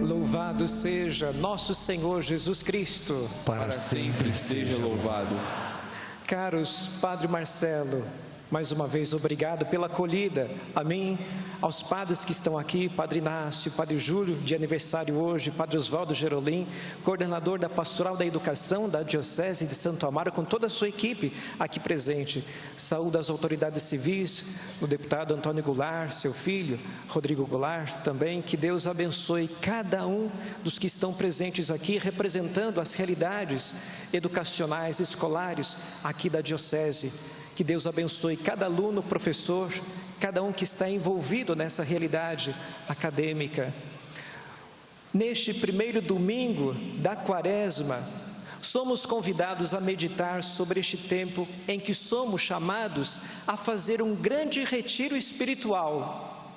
Louvado seja nosso Senhor Jesus Cristo. Para sempre seja louvado. Caros Padre Marcelo, mais uma vez obrigado pela acolhida. A mim, aos padres que estão aqui, Padre Inácio, Padre Júlio, de aniversário hoje, Padre Oswaldo Gerolim, coordenador da Pastoral da Educação da Diocese de Santo Amaro, com toda a sua equipe aqui presente. Saúdo às autoridades civis, o deputado Antônio Goulart, seu filho, Rodrigo Goulart também. Que Deus abençoe cada um dos que estão presentes aqui, representando as realidades educacionais, escolares aqui da Diocese. Que Deus abençoe cada aluno, professor, cada um que está envolvido nessa realidade acadêmica. Neste primeiro domingo da Quaresma, somos convidados a meditar sobre este tempo em que somos chamados a fazer um grande retiro espiritual.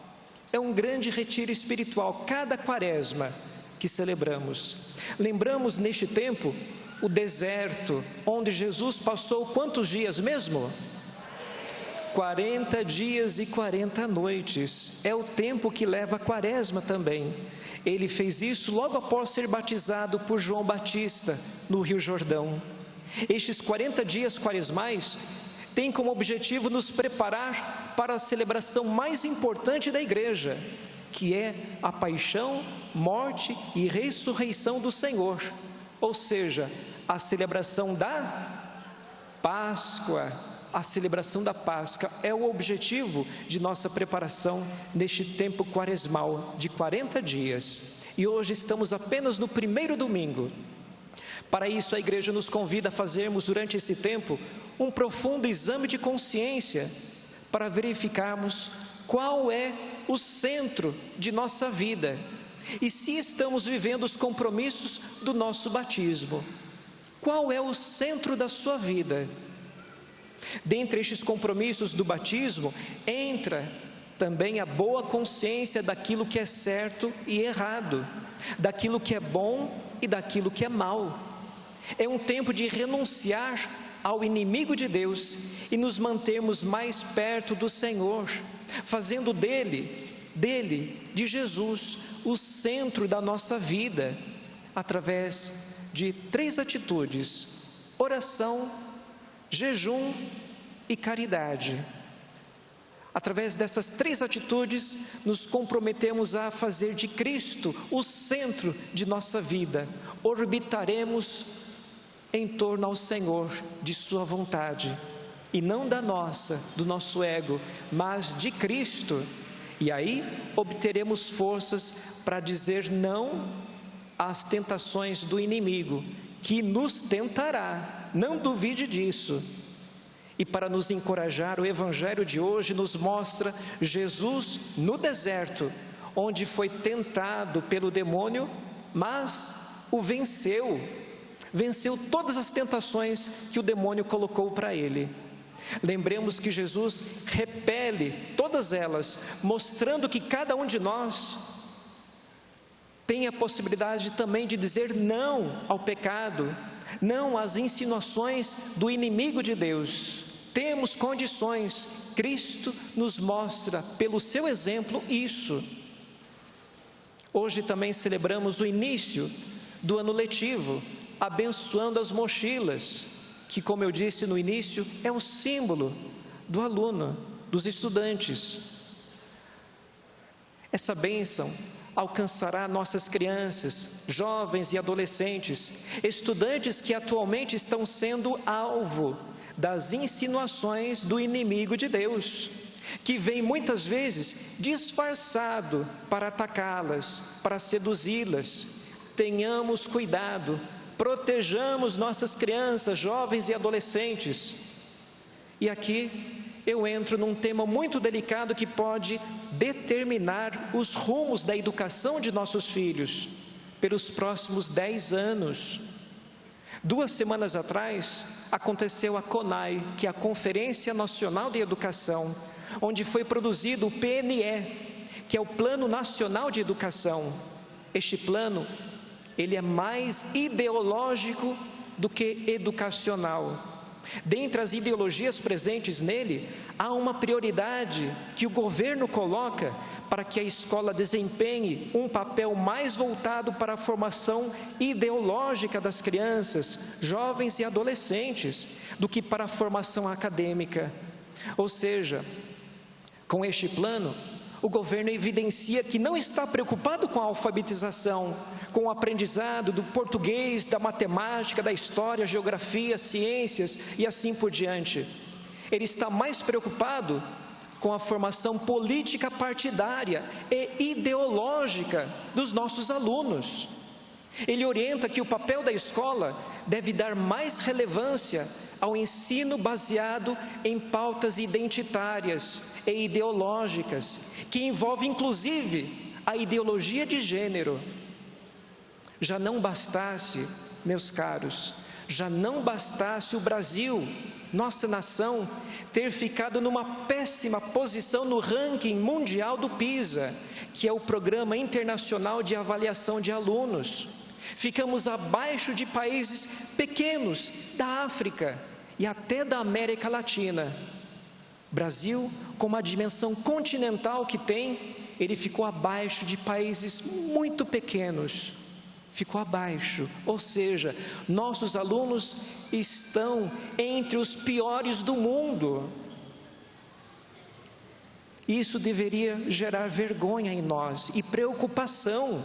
É um grande retiro espiritual, cada Quaresma que celebramos. Lembramos neste tempo o deserto, onde Jesus passou quantos dias mesmo? 40 dias e 40 noites. É o tempo que leva a Quaresma também. Ele fez isso logo após ser batizado por João Batista no Rio Jordão. Estes 40 dias quaresmais têm como objetivo nos preparar para a celebração mais importante da Igreja, que é a paixão, morte e ressurreição do Senhor. Ou seja, a celebração da Páscoa. A celebração da Páscoa é o objetivo de nossa preparação neste tempo quaresmal de 40 dias. E hoje estamos apenas no primeiro domingo. Para isso, a Igreja nos convida a fazermos durante esse tempo um profundo exame de consciência para verificarmos qual é o centro de nossa vida e se estamos vivendo os compromissos do nosso batismo. Qual é o centro da sua vida? Dentre estes compromissos do batismo, entra também a boa consciência daquilo que é certo e errado, daquilo que é bom e daquilo que é mal. É um tempo de renunciar ao inimigo de Deus e nos mantermos mais perto do Senhor, fazendo de Jesus, o centro da nossa vida, através de 3 atitudes: oração, jejum e caridade. Através dessas 3 atitudes, nos comprometemos a fazer de Cristo o centro de nossa vida. Orbitaremos em torno ao Senhor, de sua vontade, e não da nossa, do nosso ego, mas de Cristo. E aí obteremos forças para dizer não às tentações do inimigo, que nos tentará, não duvide disso. E para nos encorajar, o Evangelho de hoje nos mostra Jesus no deserto, onde foi tentado pelo demônio, mas o venceu todas as tentações que o demônio colocou para ele. Lembremos que Jesus repele todas elas, mostrando que cada um de nós tem a possibilidade também de dizer não ao pecado, não às insinuações do inimigo de Deus. Temos condições. Cristo nos mostra, pelo seu exemplo, isso. Hoje também celebramos o início do ano letivo, abençoando as mochilas, que, como eu disse no início, é o símbolo do aluno, dos estudantes. Essa bênção alcançará nossas crianças, jovens e adolescentes, estudantes que atualmente estão sendo alvo das insinuações do inimigo de Deus, que vem muitas vezes disfarçado para atacá-las, para seduzi-las. Tenhamos cuidado, protejamos nossas crianças, jovens e adolescentes. E aqui eu entro num tema muito delicado que pode determinar os rumos da educação de nossos filhos pelos próximos 10 anos. 2 semanas atrás aconteceu a CONAE, que é a Conferência Nacional de Educação, onde foi produzido o PNE, que é o Plano Nacional de Educação. Este plano, ele é mais ideológico do que educacional. Dentre as ideologias presentes nele, há uma prioridade que o governo coloca para que a escola desempenhe um papel mais voltado para a formação ideológica das crianças, jovens e adolescentes, do que para a formação acadêmica. Ou seja, com este plano, o governo evidencia que não está preocupado com a alfabetização, com o aprendizado do português, da matemática, da história, geografia, ciências e assim por diante. Ele está mais preocupado com a formação política partidária e ideológica dos nossos alunos. Ele orienta que o papel da escola deve dar mais relevância ao ensino baseado em pautas identitárias e ideológicas, que envolve inclusive a ideologia de gênero. Já não bastasse, meus caros, já não bastasse o Brasil, nossa nação, ter ficado numa péssima posição no ranking mundial do PISA, que é o Programa Internacional de Avaliação de Alunos. Ficamos abaixo de países pequenos da África e até da América Latina. Brasil, com uma dimensão continental que tem, ele ficou abaixo de países muito pequenos. Ficou abaixo, ou seja, nossos alunos estão entre os piores do mundo. Isso deveria gerar vergonha em nós e preocupação.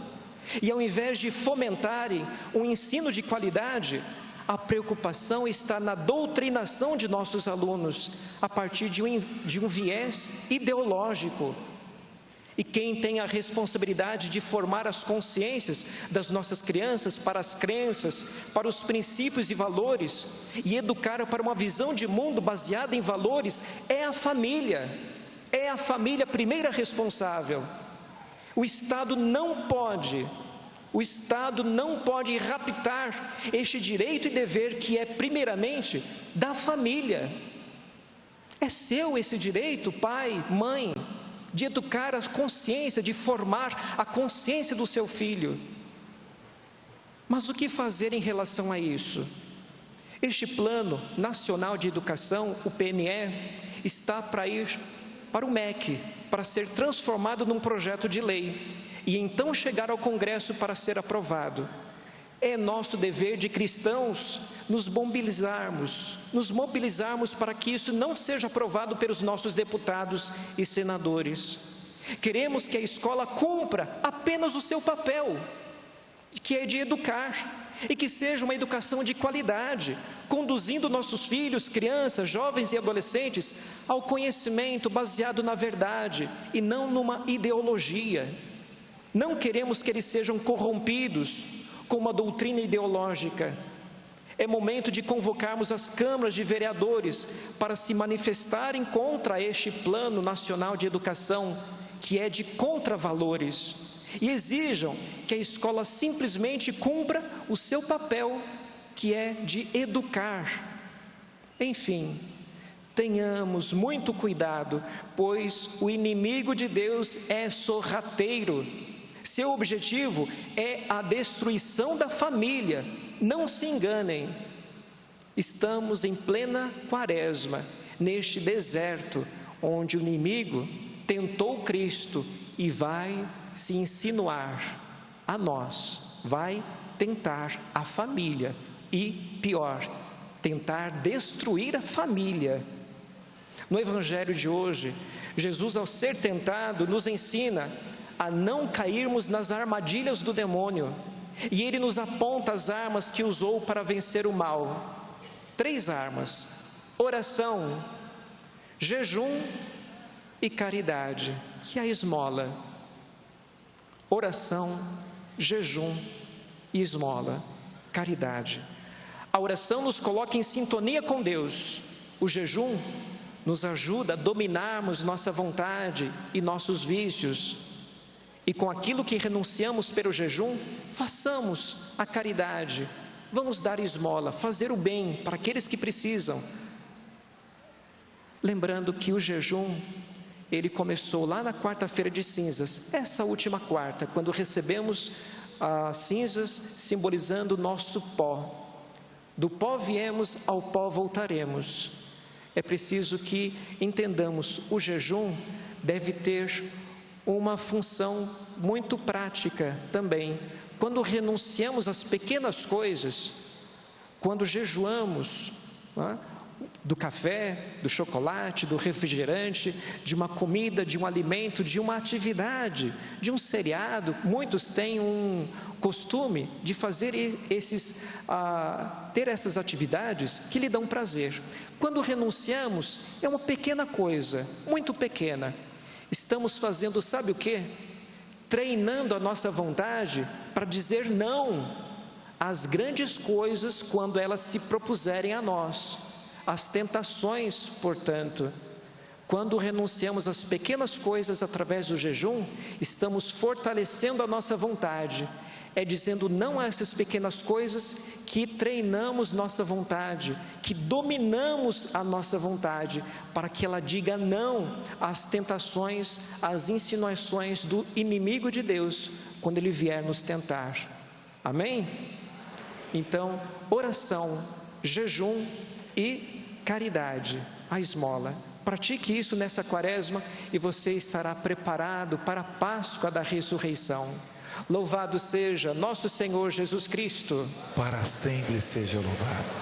E ao invés de fomentarem um ensino de qualidade, a preocupação está na doutrinação de nossos alunos, a partir de um viés ideológico. E quem tem a responsabilidade de formar as consciências das nossas crianças para as crenças, para os princípios e valores, e educar para uma visão de mundo baseada em valores, é a família a primeira responsável. O Estado não pode raptar este direito e dever que é primeiramente da família. É seu esse direito, pai, mãe, de educar a consciência, de formar a consciência do seu filho. Mas o que fazer em relação a isso? Este Plano Nacional de Educação, o PNE, está para ir para o MEC, para ser transformado num projeto de lei, e então chegar ao Congresso para ser aprovado. É nosso dever de cristãos nos mobilizarmos para que isso não seja aprovado pelos nossos deputados e senadores. Queremos que a escola cumpra apenas o seu papel, que é de educar, e que seja uma educação de qualidade, conduzindo nossos filhos, crianças, jovens e adolescentes ao conhecimento baseado na verdade e não numa ideologia. Não queremos que eles sejam corrompidos com uma doutrina ideológica. É momento de convocarmos as câmaras de vereadores para se manifestarem contra este Plano Nacional de Educação, que é de contravalores, e exijam que a escola simplesmente cumpra o seu papel, que é de educar. Enfim, tenhamos muito cuidado, pois o inimigo de Deus é sorrateiro. Seu objetivo é a destruição da família. Não se enganem. Estamos em plena quaresma, neste deserto, onde o inimigo tentou Cristo e vai se insinuar a nós, vai tentar a família e, pior, tentar destruir a família. No Evangelho de hoje, Jesus, ao ser tentado, nos ensina a não cairmos nas armadilhas do demônio, e ele nos aponta as armas que usou para vencer o mal. 3 armas: oração, jejum e caridade, que é a esmola. Oração, jejum e esmola, caridade. A oração nos coloca em sintonia com Deus. O jejum nos ajuda a dominarmos nossa vontade e nossos vícios. E com aquilo que renunciamos pelo jejum, façamos a caridade. Vamos dar esmola, fazer o bem para aqueles que precisam. Lembrando que o jejum, ele começou lá na quarta-feira de cinzas, essa última quarta, quando recebemos as cinzas simbolizando o nosso pó. Do pó viemos, ao pó voltaremos. É preciso que entendamos, o jejum deve ter uma função muito prática também. Quando renunciamos às pequenas coisas, quando jejuamos, do café, do chocolate, do refrigerante, de uma comida, de um alimento, de uma atividade, de um seriado, muitos têm um costume de fazer ter essas atividades que lhe dão prazer. Quando renunciamos, é uma pequena coisa, muito pequena. Estamos fazendo, sabe o quê? Treinando a nossa vontade para dizer não às grandes coisas quando elas se propuserem a nós. As tentações, portanto, quando renunciamos às pequenas coisas através do jejum, estamos fortalecendo a nossa vontade. É dizendo não a essas pequenas coisas que treinamos nossa vontade, que dominamos a nossa vontade, para que ela diga não às tentações, às insinuações do inimigo de Deus, quando ele vier nos tentar. Amém? Então, oração, jejum e caridade, a esmola. Pratique isso nessa quaresma e você estará preparado para a Páscoa da ressurreição. Louvado seja nosso Senhor Jesus Cristo. Para sempre seja louvado.